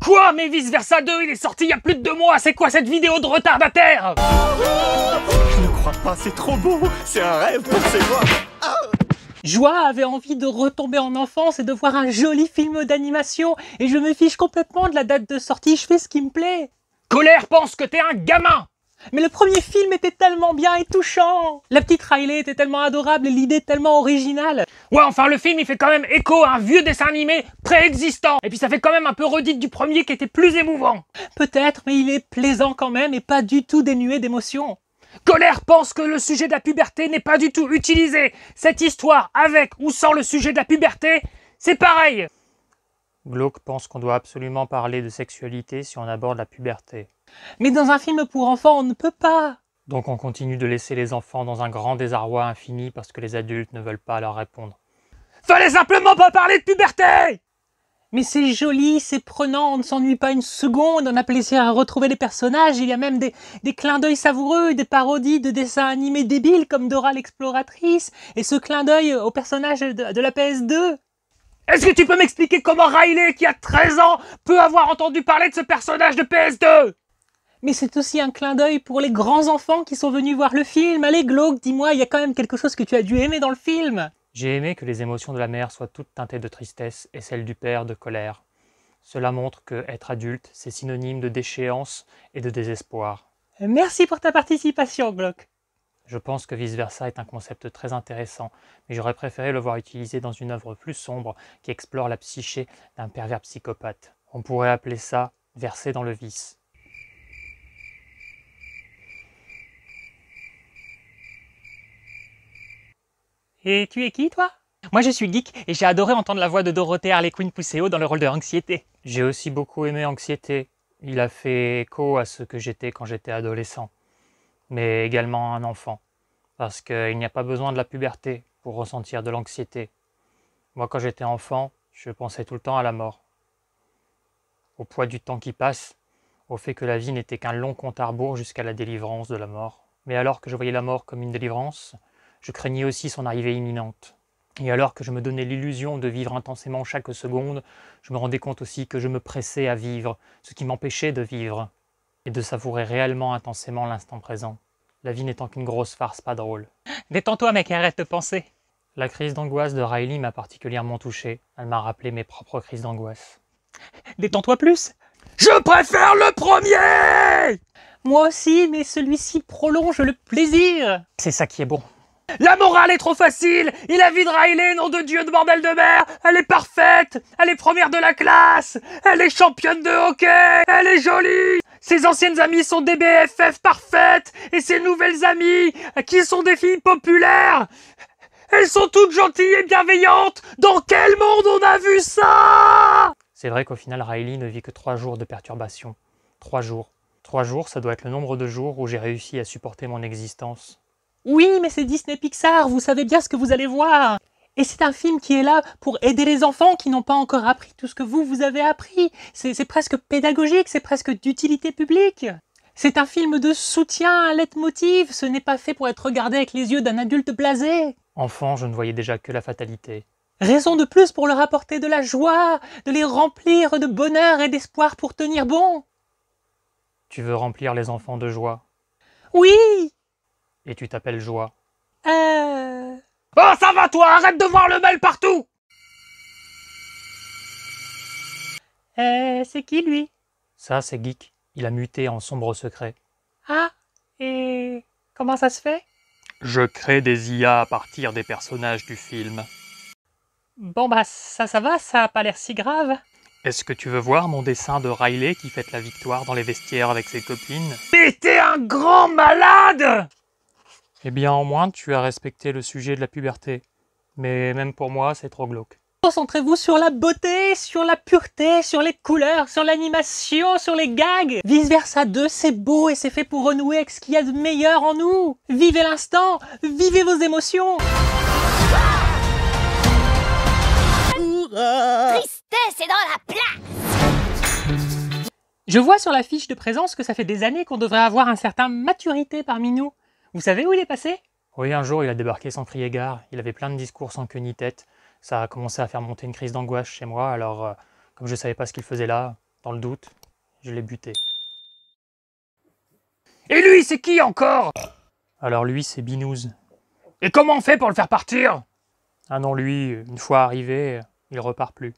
Quoi? Mais Vice Versa 2, il est sorti il y a plus de 2 mois, c'est quoi cette vidéo de retardataire? Je ne crois pas, c'est trop beau. C'est un rêve pour ces mois. Joie avait envie de retomber en enfance et de voir un joli film d'animation, et je me fiche complètement de la date de sortie, je fais ce qui me plaît. Colère pense que t'es un gamin! Mais le premier film était tellement bien et touchant! La petite Riley était tellement adorable et l'idée tellement originale! Ouais, enfin le film il fait quand même écho à un vieux dessin animé préexistant! Et puis ça fait quand même un peu redite du premier qui était plus émouvant! Peut-être, mais il est plaisant quand même et pas du tout dénué d'émotion! Colère pense que le sujet de la puberté n'est pas du tout utilisé. Cette histoire, avec ou sans le sujet de la puberté, c'est pareil. Glauque pense qu'on doit absolument parler de sexualité si on aborde la puberté. Mais dans un film pour enfants, on ne peut pas. Donc on continue de laisser les enfants dans un grand désarroi infini parce que les adultes ne veulent pas leur répondre. Fallait simplement pas parler de puberté! Mais c'est joli, c'est prenant, on ne s'ennuie pas une seconde, on a plaisir à retrouver les personnages, il y a même des clins d'œil savoureux, des parodies de dessins animés débiles comme Dora l'exploratrice, et ce clin d'œil au personnage de la PS2. Est-ce que tu peux m'expliquer comment Riley, qui a 13 ans, peut avoir entendu parler de ce personnage de PS2? Mais c'est aussi un clin d'œil pour les grands enfants qui sont venus voir le film. Allez Glauque, dis-moi, il y a quand même quelque chose que tu as dû aimer dans le film. J'ai aimé que les émotions de la mère soient toutes teintées de tristesse et celles du père de colère. Cela montre que être adulte, c'est synonyme de déchéance et de désespoir. Merci pour ta participation, Glauque. Je pense que Vice Versa est un concept très intéressant, mais j'aurais préféré le voir utilisé dans une œuvre plus sombre qui explore la psyché d'un pervers psychopathe. On pourrait appeler ça « verser dans le vice ». Et tu es qui, toi? Moi, je suis geek et j'ai adoré entendre la voix de Dorothée Harley Quinn Pousseo dans le rôle de Anxiété. J'ai aussi beaucoup aimé Anxiété. Il a fait écho à ce que j'étais quand j'étais adolescent, mais également un enfant, parce qu'il n'y a pas besoin de la puberté pour ressentir de l'anxiété. Moi, quand j'étais enfant, je pensais tout le temps à la mort, au poids du temps qui passe, au fait que la vie n'était qu'un long compte à rebours jusqu'à la délivrance de la mort. Mais alors que je voyais la mort comme une délivrance, je craignais aussi son arrivée imminente. Et alors que je me donnais l'illusion de vivre intensément chaque seconde, je me rendais compte aussi que je me pressais à vivre, ce qui m'empêchait de vivre, et de savourer réellement intensément l'instant présent. La vie n'étant qu'une grosse farce pas drôle. Détends-toi mec, arrête de penser. La crise d'angoisse de Riley m'a particulièrement touché. Elle m'a rappelé mes propres crises d'angoisse. Détends-toi plus. Je préfère le premier! Moi aussi, mais celui-ci prolonge le plaisir. C'est ça qui est bon. La morale est trop facile! Et la vie de Riley, nom de Dieu de bordel de mer, elle est parfaite! Elle est première de la classe! Elle est championne de hockey! Elle est jolie! Ses anciennes amies sont des BFF parfaites! Et ses nouvelles amies, qui sont des filles populaires, elles sont toutes gentilles et bienveillantes! Dans quel monde on a vu ça? C'est vrai qu'au final, Riley ne vit que 3 jours de perturbation. 3 jours. 3 jours, ça doit être le nombre de jours où j'ai réussi à supporter mon existence. Oui, mais c'est Disney Pixar, vous savez bien ce que vous allez voir. Et c'est un film qui est là pour aider les enfants qui n'ont pas encore appris tout ce que vous avez appris. C'est presque pédagogique, c'est presque d'utilité publique. C'est un film de soutien, un leitmotiv, ce n'est pas fait pour être regardé avec les yeux d'un adulte blasé. Enfant, je ne voyais déjà que la fatalité. Raison de plus pour leur apporter de la joie, de les remplir de bonheur et d'espoir pour tenir bon. Tu veux remplir les enfants de joie? Oui! Et tu t'appelles Joie. Oh, ça va toi, arrête de voir le mal partout! C'est qui lui? Ça, c'est Geek. Il a muté en sombre secret. Ah, et comment ça se fait? Je crée des IA à partir des personnages du film. Bon bah, ça va, ça a pas l'air si grave. Est-ce que tu veux voir mon dessin de Riley qui fête la victoire dans les vestiaires avec ses copines? Mais t'es un grand malade! Eh bien, au moins, tu as respecté le sujet de la puberté. Mais même pour moi, c'est trop glauque. Concentrez-vous sur la beauté, sur la pureté, sur les couleurs, sur l'animation, sur les gags. Vice Versa 2, c'est beau et c'est fait pour renouer avec ce qu'il y a de meilleur en nous. Vivez l'instant, vivez vos émotions. Tristesse est dans la place! Je vois sur la fiche de présence que ça fait des années qu'on devrait avoir un certain maturité parmi nous. Vous savez où il est passé? Oui, un jour, il a débarqué sans crier gare. Il avait plein de discours sans queue ni tête. Ça a commencé à faire monter une crise d'angoisse chez moi, alors comme je savais pas ce qu'il faisait là, Dans le doute, je l'ai buté. Et lui, c'est qui encore? Alors lui, c'est Binouze. Et comment on fait pour le faire partir? Ah non, lui, une fois arrivé, il repart plus.